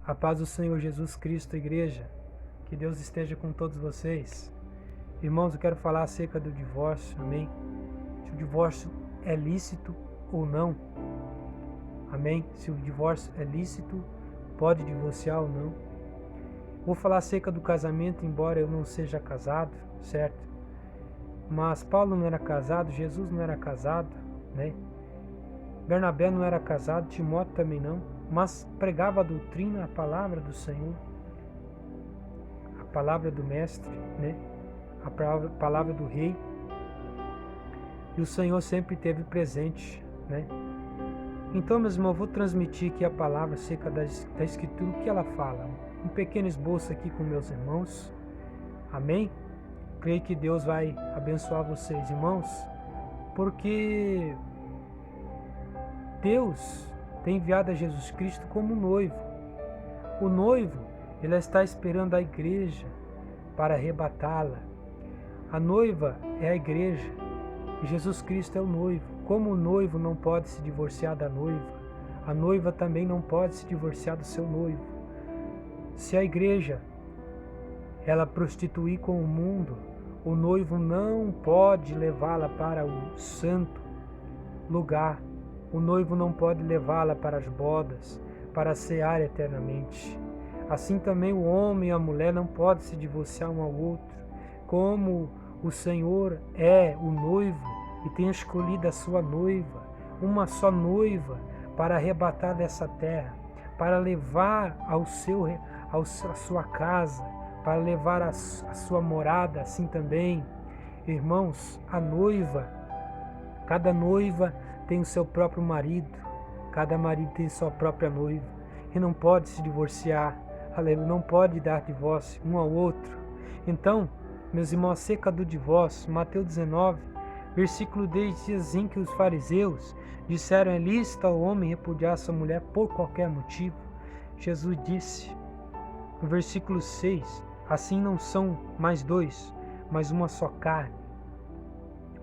A paz do Senhor Jesus Cristo, igreja. Que Deus esteja com todos vocês. Irmãos, eu quero falar acerca do divórcio, amém? Se o divórcio é lícito ou não, amém? Se o divórcio é lícito, pode divorciar ou não. Vou falar acerca do casamento, embora eu não seja casado, certo? Mas Paulo não era casado, Jesus não era casado, né? Bernabé não era casado, Timóteo também não, mas pregava a doutrina, a palavra do Senhor, a palavra do mestre, né? A palavra do rei. E o Senhor sempre esteve presente, né? Então, meus irmãos, eu vou transmitir aqui a palavra acerca da Escritura, o que ela fala. Um pequeno esboço aqui com meus irmãos. Amém? Creio que Deus vai abençoar vocês, irmãos, porque Deus tem enviado a Jesus Cristo como noivo. O noivo, ele está esperando a igreja para arrebatá-la. A noiva é a igreja e Jesus Cristo é o noivo. Como o noivo não pode se divorciar da noiva, a noiva também não pode se divorciar do seu noivo. Se a igreja ela prostituir com o mundo, o noivo não pode levá-la para o santo lugar. O noivo não pode levá-la para as bodas, para cear eternamente. Assim também o homem e a mulher não podem se divorciar um ao outro. Como o Senhor é o noivo e tem escolhido a sua noiva, uma só noiva, para arrebatar dessa terra, para levar a sua casa, para levar a sua morada, assim também. Irmãos, a noiva, cada noiva tem o seu próprio marido, cada marido tem sua própria noiva, e não pode se divorciar, aleluia, não pode dar divórcio um ao outro. Então, meus irmãos, acerca do divórcio, Mateus 19, versículo 10 diz assim que os fariseus disseram: é lícito ao homem repudiar sua mulher por qualquer motivo. Jesus disse, no versículo 6, assim não são mais dois, mas uma só carne.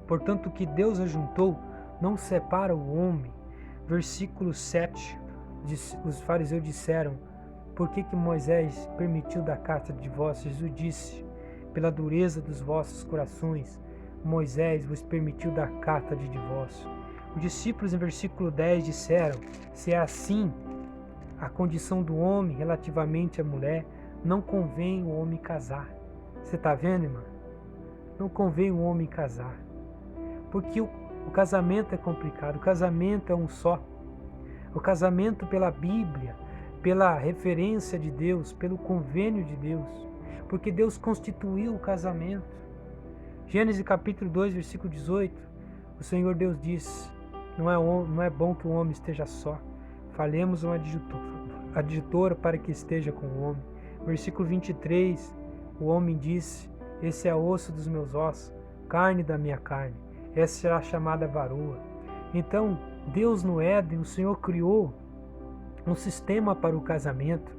Portanto, o que Deus ajuntou, não separa o homem. Versículo 7, os fariseus disseram: por que Moisés permitiu dar carta de divórcio? Jesus disse: pela dureza dos vossos corações, Moisés vos permitiu dar carta de divórcio. Os discípulos, em versículo 10, disseram: se é assim a condição do homem relativamente à mulher, não convém o homem casar. Você está vendo, irmão? Não convém o homem casar. Porque o casamento é complicado, o casamento é um só. O casamento pela Bíblia, pela referência de Deus, pelo convênio de Deus, porque Deus constituiu o casamento. Gênesis capítulo 2, versículo 18, o Senhor Deus diz: não é bom que o homem esteja só, falemos uma adjutora para que esteja com o homem. Versículo 23, o homem disse: esse é osso dos meus ossos, carne da minha carne. Essa será chamada varoa. Então, Deus no Éden, o Senhor criou um sistema para o casamento.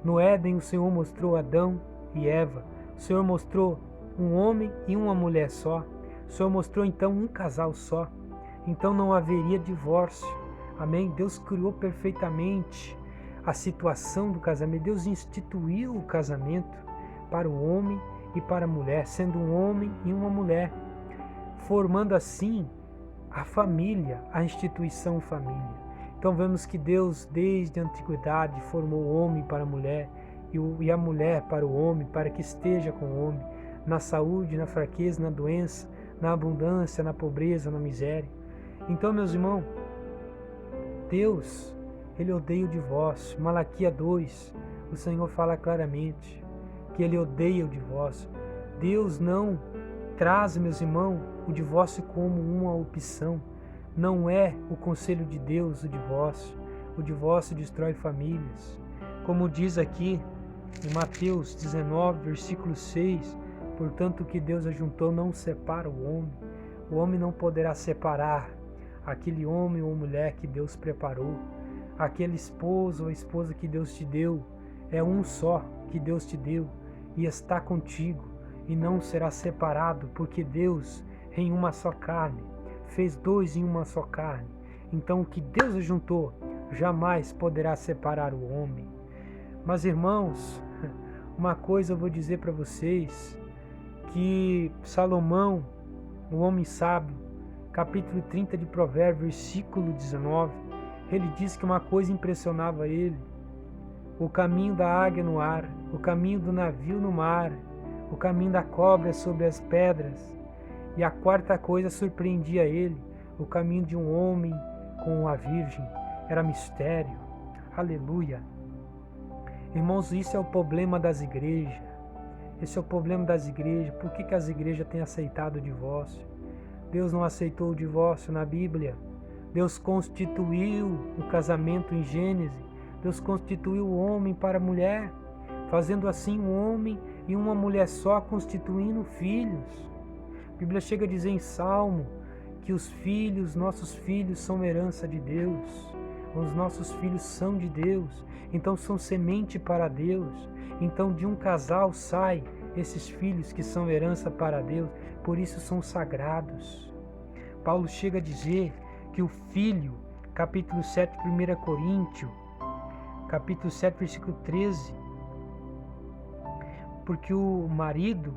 No Éden, o Senhor mostrou Adão e Eva. O Senhor mostrou um homem e uma mulher só. O Senhor mostrou então um casal só. Então não haveria divórcio. Amém? Deus criou perfeitamente a situação do casamento. Deus instituiu o casamento para o homem e para a mulher, sendo um homem e uma mulher, formando assim a família, a instituição família. Então vemos que Deus, desde a antiguidade, formou o homem para a mulher e a mulher para o homem, para que esteja com o homem, na saúde, na fraqueza, na doença, na abundância, na pobreza, na miséria. Então, meus irmãos, Deus, Ele odeia o divórcio. Malaquias 2, o Senhor fala claramente que Ele odeia o divórcio. Deus não traz, meus irmãos, o divórcio como uma opção. Não é o conselho de Deus o divórcio. O divórcio destrói famílias. Como diz aqui em Mateus 19, versículo 6, portanto o que Deus ajuntou não separa o homem. O homem não poderá separar aquele homem ou mulher que Deus preparou. Aquele esposo ou esposa que Deus te deu é um só que Deus te deu e está contigo e não será separado, porque Deus em uma só carne fez dois em uma só carne. Então o que Deus ajuntou jamais poderá separar o homem. Mas, irmãos, uma coisa eu vou dizer para vocês, que Salomão, o homem sábio, capítulo 30 de Provérbios, versículo 19, ele diz que uma coisa impressionava ele: o caminho da águia no ar, o caminho do navio no mar, o caminho da cobra sobre as pedras. E a quarta coisa surpreendia ele: o caminho de um homem com a virgem. Era mistério. Aleluia. Irmãos, isso é o problema das igrejas. Esse é o problema das igrejas. Por que as igrejas têm aceitado o divórcio? Deus não aceitou o divórcio na Bíblia. Deus constituiu o casamento em Gênesis. Deus constituiu o homem para a mulher, fazendo assim um homem e uma mulher só, constituindo filhos. A Bíblia chega a dizer em Salmo que os filhos, nossos filhos, são herança de Deus. Os nossos filhos são de Deus, então são semente para Deus. Então de um casal sai esses filhos que são herança para Deus, por isso são sagrados. Paulo chega a dizer que o filho, capítulo 7, 1 Coríntios, capítulo 7, versículo 13, porque o marido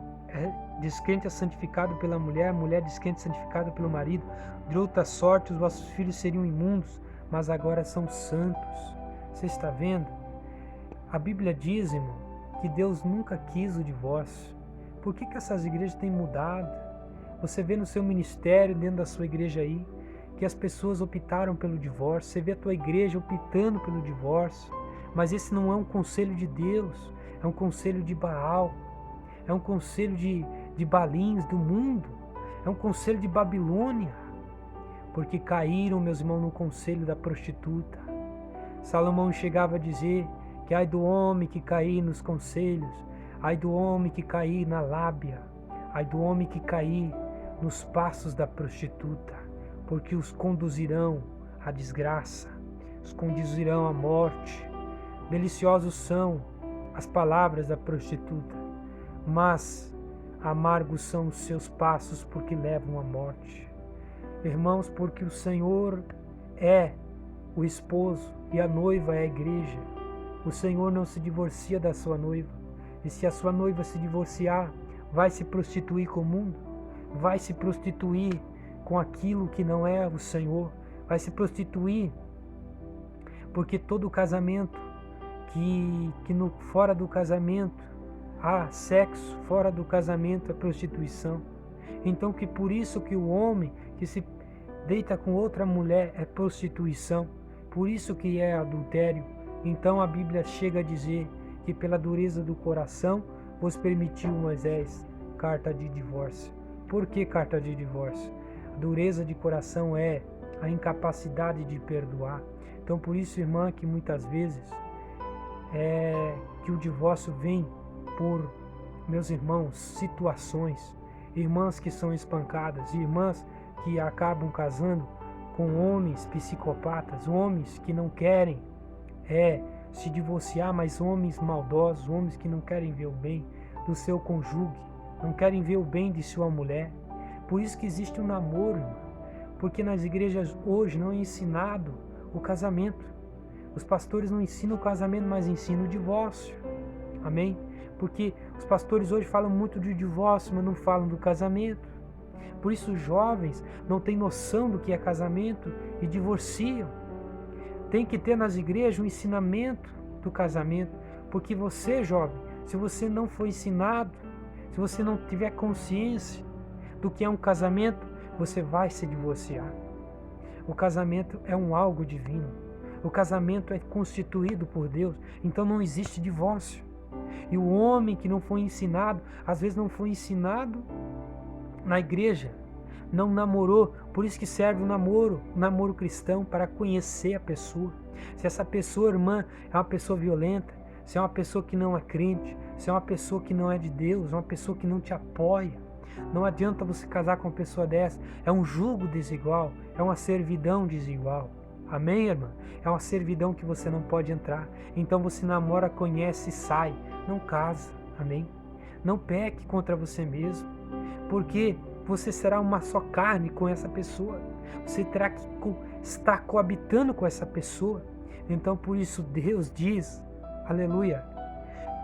descrente é santificado pela mulher, a mulher descrente é santificada pelo marido. De outra sorte, os vossos filhos seriam imundos, mas agora são santos. Você está vendo? A Bíblia diz, irmão, que Deus nunca quis o divórcio. Por que essas igrejas têm mudado? Você vê no seu ministério, dentro da sua igreja aí, que as pessoas optaram pelo divórcio. Você vê a tua igreja optando pelo divórcio. Mas esse não é um conselho de Deus, é um conselho de Baal. É um conselho de Balins do mundo. É um conselho de Babilônia. Porque caíram, meus irmãos, no conselho da prostituta. Salomão chegava a dizer que ai do homem que cair nos conselhos, ai do homem que cair na lábia, ai do homem que cair nos passos da prostituta, porque os conduzirão à desgraça, os conduzirão à morte. Deliciosos são as palavras da prostituta, mas amargos são os seus passos, porque levam à morte. Irmãos, porque o Senhor é o esposo e a noiva é a igreja. O Senhor não se divorcia da sua noiva. E se a sua noiva se divorciar, vai se prostituir com o mundo, vai se prostituir com aquilo que não é o Senhor, vai se prostituir, porque todo casamento fora do casamento há sexo, fora do casamento é prostituição. Então que por isso que o homem que se deita com outra mulher é prostituição, por isso que é adultério. Então a Bíblia chega a dizer que pela dureza do coração vos permitiu Moisés carta de divórcio. Por que carta de divórcio? A dureza de coração é a incapacidade de perdoar. Então por isso, irmã, que muitas vezes que o divórcio vem por, meus irmãos, situações, irmãs que são espancadas, irmãs que acabam casando com homens psicopatas, homens que não querem se divorciar, mas homens maldosos, homens que não querem ver o bem do seu cônjuge, não querem ver o bem de sua mulher. Por isso que existe o namoro, irmão, porque nas igrejas hoje não é ensinado o casamento. Os pastores não ensinam o casamento, mas ensinam o divórcio. Amém? Porque os pastores hoje falam muito de divórcio, mas não falam do casamento. Por isso os jovens não têm noção do que é casamento e divorciam. Tem que ter nas igrejas um ensinamento do casamento, porque você, jovem, se você não for ensinado, se você não tiver consciência do que é um casamento, você vai se divorciar. O casamento é algo divino. O casamento é constituído por Deus, então não existe divórcio. E o homem que não foi ensinado, às vezes não foi ensinado na igreja, não namorou, por isso que serve o namoro cristão, para conhecer a pessoa. Se essa pessoa, irmã, é uma pessoa violenta, se é uma pessoa que não é crente, se é uma pessoa que não é de Deus, uma pessoa que não te apoia, não adianta você casar com uma pessoa dessa. É um jugo desigual, é uma servidão desigual. Amém, irmã? É uma servidão que você não pode entrar. Então você namora, conhece e sai. Não casa. Amém? Não peque contra você mesmo, porque você será uma só carne com essa pessoa. Você terá que estar coabitando com essa pessoa. Então por isso Deus diz aleluia,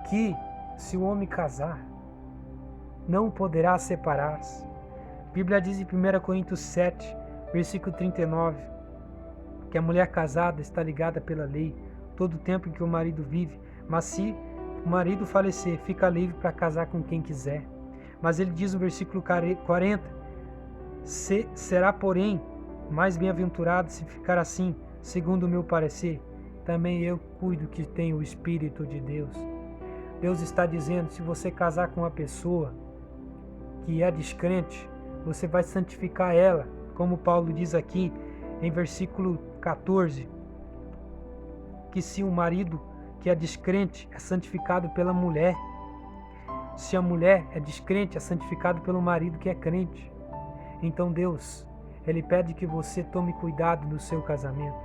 que se o homem casar, não poderá separar-se. A Bíblia diz em 1 Coríntios 7, versículo 39, que a mulher casada está ligada pela lei todo o tempo em que o marido vive, mas se o marido falecer, fica livre para casar com quem quiser. Mas ele diz no versículo 40, será, porém, mais bem-aventurado se ficar assim, segundo o meu parecer. Também eu cuido que tenho o Espírito de Deus. Deus está dizendo, se você casar com uma pessoa que é descrente, você vai santificar ela, como Paulo diz aqui em versículo 14, que se o marido que é descrente é santificado pela mulher, se a mulher é descrente é santificado pelo marido que é crente. Então Deus, Ele pede que você tome cuidado no seu casamento,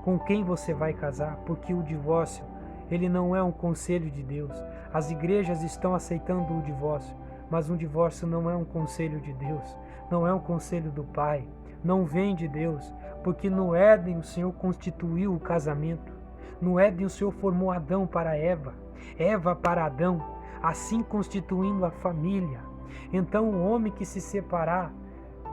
com quem você vai casar, porque o divórcio, ele não é um conselho de Deus. As igrejas estão aceitando o divórcio, mas um divórcio não é um conselho de Deus, não é um conselho do Pai, não vem de Deus, porque no Éden o Senhor constituiu o casamento, no Éden o Senhor formou Adão para Eva, Eva para Adão, assim constituindo a família. Então o homem que se separar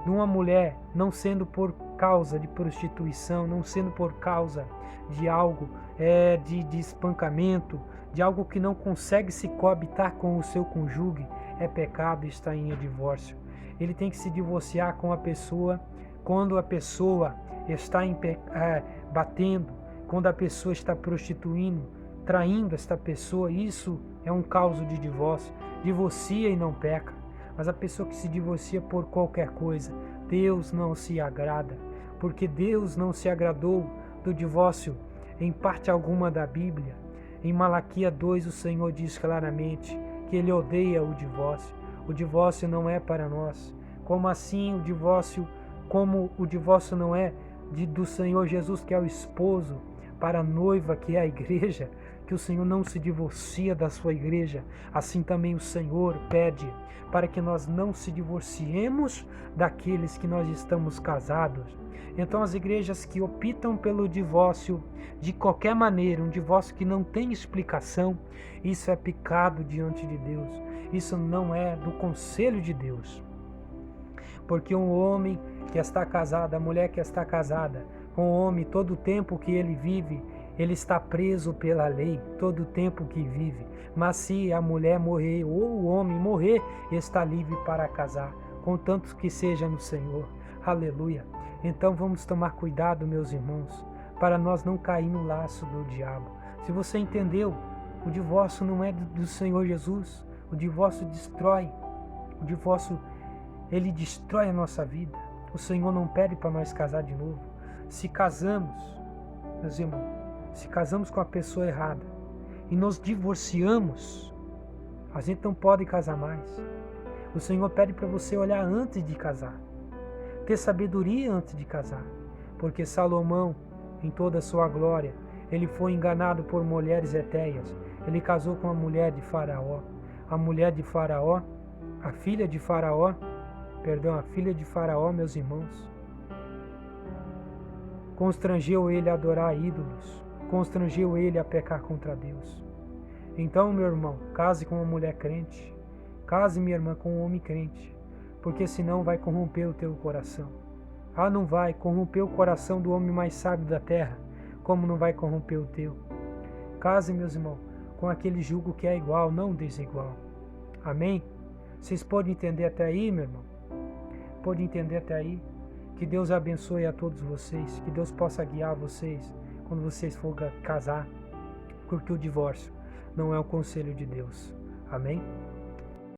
de uma mulher, não sendo por causa de prostituição, não sendo por causa de algo de espancamento, de algo que não consegue se coabitar com o seu cônjuge, é pecado e está em divórcio. Ele tem que se divorciar com a pessoa quando a pessoa está batendo, quando a pessoa está prostituindo, traindo esta pessoa. Isso é um causa de divórcio. Divorcia e não peca. Mas a pessoa que se divorcia por qualquer coisa, Deus não se agrada, porque Deus não se agradou do divórcio em parte alguma da Bíblia. Em Malaquias 2 o Senhor diz claramente que Ele odeia o divórcio. O divórcio não é para nós. Como assim o divórcio, como o divórcio não é do Senhor Jesus, que é o esposo, para a noiva, que é a igreja, que o Senhor não se divorcia da sua igreja, assim também o Senhor pede para que nós não se divorciemos daqueles que nós estamos casados. Então as igrejas que optam pelo divórcio de qualquer maneira, um divórcio que não tem explicação, isso é pecado diante de Deus, isso não é do conselho de Deus. Porque um homem que está casado, a mulher que está casada com o homem, todo o tempo que ele vive, ele está preso pela lei, todo o tempo que vive. Mas se a mulher morrer ou o homem morrer, está livre para casar, contanto que seja no Senhor. Aleluia. Então vamos tomar cuidado, meus irmãos, para nós não cair no laço do diabo. Se você entendeu, o divórcio não é do Senhor Jesus. O divórcio destrói. O divórcio, ele destrói a nossa vida. O Senhor não pede para nós casar de novo. Se casamos, meus irmãos, se casamos com a pessoa errada e nos divorciamos, a gente não pode casar mais. O Senhor pede para você olhar antes de casar, ter sabedoria antes de casar, porque Salomão, em toda a sua glória, ele foi enganado por mulheres etéias. Ele casou com a mulher de Faraó. A mulher de Faraó, a filha de Faraó, meus irmãos, constrangeu ele a adorar ídolos, constrangeu ele a pecar contra Deus. Então, meu irmão, case com uma mulher crente, case, minha irmã, com um homem crente, porque senão vai corromper o teu coração. Não vai corromper o coração do homem mais sábio da terra, como não vai corromper o teu. Case, meus irmãos, com aquele jugo que é igual, não desigual. Amém? Vocês podem entender até aí, meu irmão? Pode entender até aí? Que Deus abençoe a todos vocês, que Deus possa guiar vocês quando vocês forem casar, porque o divórcio não é o conselho de Deus. Amém?